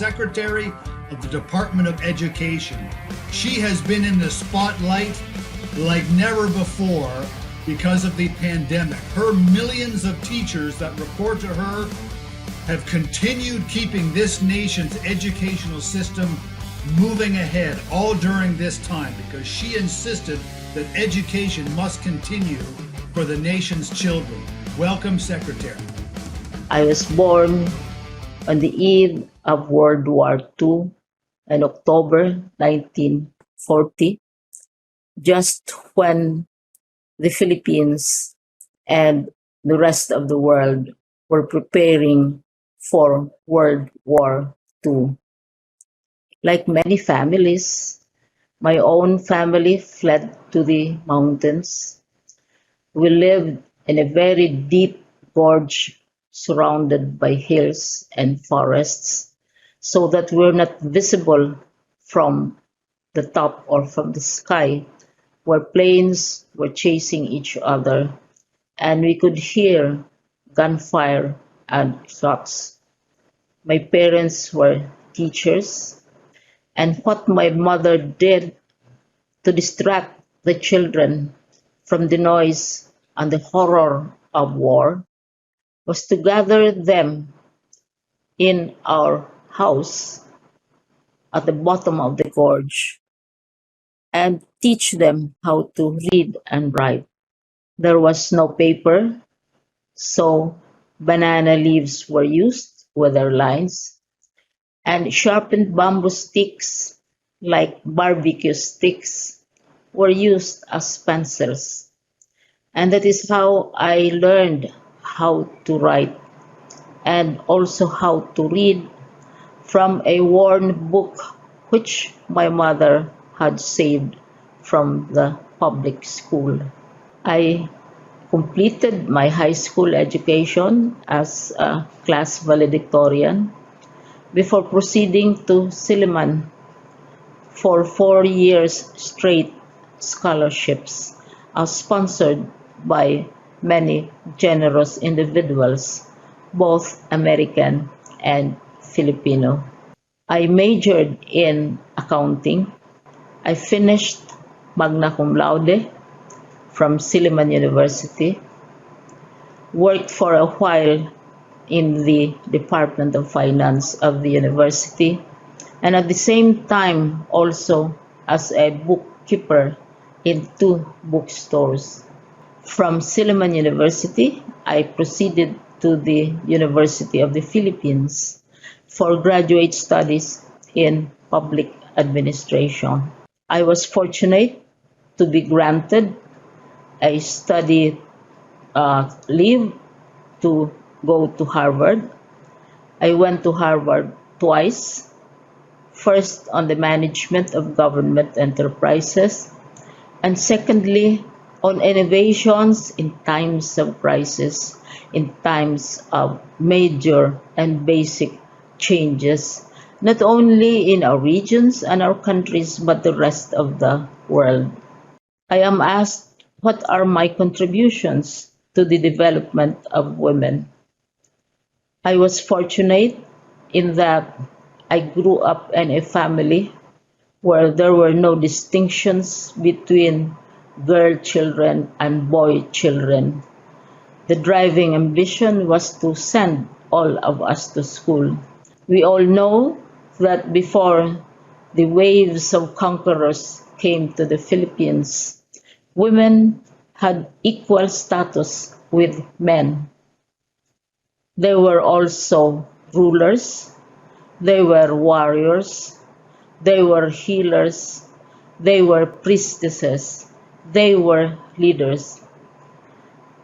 Secretary of the Department of Education. She has been in the spotlight like never before because of the pandemic. Her millions of teachers that report to her have continued keeping this nation's educational system moving ahead all during this time because she insisted that education must continue for the nation's children. Welcome, Secretary. I was born on the eve of World War II in October 1940, just when the Philippines and the rest of the world were preparing for World War II. Like many families, my own family fled to the mountains. We lived in a very deep gorge surrounded by hills and forests, so that we're not visible from the top or from the sky, where planes were chasing each other, and we could hear gunfire and shots. My parents were teachers, and what my mother did to distract the children from the noise and the horror of war was to gather them in our house at the bottom of the gorge and teach them how to read and write. There was no paper, so banana leaves were used with their lines, and sharpened bamboo sticks like barbecue sticks were used as pencils. And that is how I learned how to write and also how to read from a worn book which my mother had saved from the public school. I completed my high school education as a class valedictorian before proceeding to Silliman for 4 years straight scholarships sponsored by many generous individuals, both American and Filipino. I majored in accounting. I finished magna cum laude from Silliman University, worked for a while in the Department of Finance of the university, and at the same time also as a bookkeeper in 2 bookstores. From Silliman University, I proceeded to the University of the Philippines for graduate studies in public administration. I was fortunate to be granted a study leave to go to Harvard. I went to Harvard twice, first on the management of government enterprises, and secondly on innovations in times of crisis, in times of major and basic changes, not only in our regions and our countries, but the rest of the world. I am asked what are my contributions to the development of women. I was fortunate in that I grew up in a family where there were no distinctions between girl children and boy children. The driving ambition was to send all of us to school. We all know that before the waves of conquerors came to the Philippines, women had equal status with men. They were also rulers, they were warriors, they were healers, they were priestesses, they were leaders.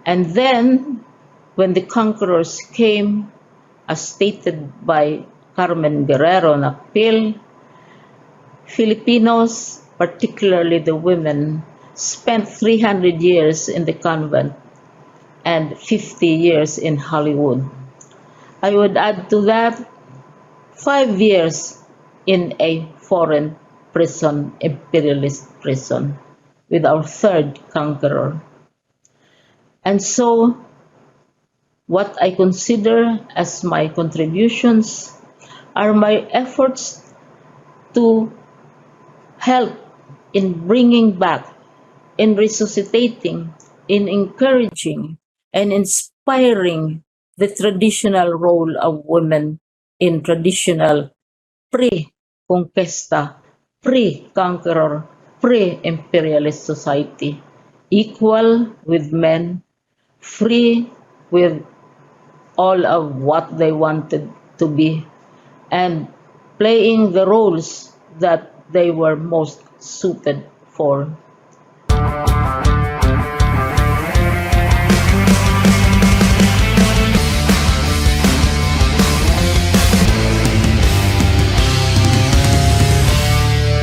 And then, when the conquerors came, as stated by Carmen Guerrero Nakpil, Filipinos, particularly the women, spent 300 years in the convent and 50 years in Hollywood. I would add to that 5 years in a foreign prison, imperialist prison, with our third conqueror. And so, what I consider as my contributions are my efforts to help in bringing back, in resuscitating, in encouraging, and inspiring the traditional role of women in traditional pre-conquesta, pre-conqueror, pre-imperialist society, equal with men, free with all of what they wanted to be, and playing the roles that they were most suited for.